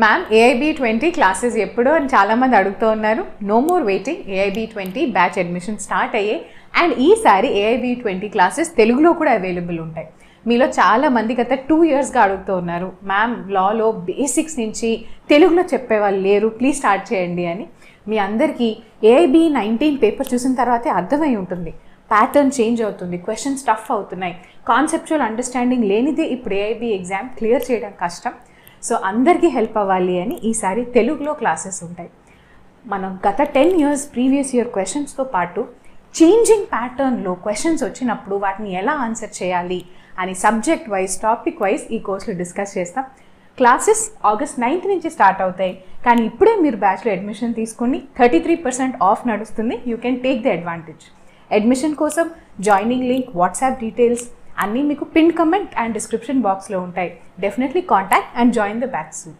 Ma'am AIB20 classes ఎప్పుడు అని చాలామంది అడుగుతూ ఉన్నారు. No more waiting. AIB20 batch admission start అయ్యాయి అండ్ ఈసారి AIB20 క్లాసెస్ తెలుగులో కూడా అవైలబుల్ ఉంటాయి. మీలో చాలామంది గత 2 ఇయర్స్గా అడుగుతూ ఉన్నారు, మ్యామ్ లాలో బేసిక్స్ నుంచి తెలుగులో చెప్పేవాళ్ళు లేరు, ప్లీజ్ స్టార్ట్ చేయండి అని. మీ అందరికీ AIB19 పేపర్ చూసిన తర్వాతే అర్థమై ఉంటుంది. ప్యాటర్న్ చేంజ్ అవుతుంది, క్వశ్చన్స్ టఫ్ అవుతున్నాయి, కాన్సెప్చువల్ అండర్స్టాండింగ్ లేనిదే ఇప్పుడు AIB ఎగ్జామ్ క్లియర్ చేయడం కష్టం. సో అందరికీ హెల్ప్ అవ్వాలి అని ఈసారి తెలుగులో క్లాసెస్ ఉంటాయి. మనం గత 10 ఇయర్స్ ప్రీవియస్ ఇయర్ క్వశ్చన్స్తో పాటు చేంజింగ్ ప్యాటర్న్లో క్వశ్చన్స్ వచ్చినప్పుడు వాటిని ఎలా ఆన్సర్ చేయాలి అని సబ్జెక్ట్ వైజ్, టాపిక్ వైజ్ ఈ కోర్సులో డిస్కస్ చేస్తాం. క్లాసెస్ August 9th నుంచి స్టార్ట్ అవుతాయి. కానీ ఇప్పుడే మీరు బ్యాచ్లో అడ్మిషన్ తీసుకుని 33% ఆఫ్ నడుస్తుంది. You can take the advantage. Admission కోసం జాయినింగ్ లింక్, వాట్సాప్ డీటెయిల్స్ అన్నీ మీకు పిన్ కమెంట్ అండ్ డిస్క్రిప్షన్ బాక్స్లో ఉంటాయి. Definitely contact and join the batch soon.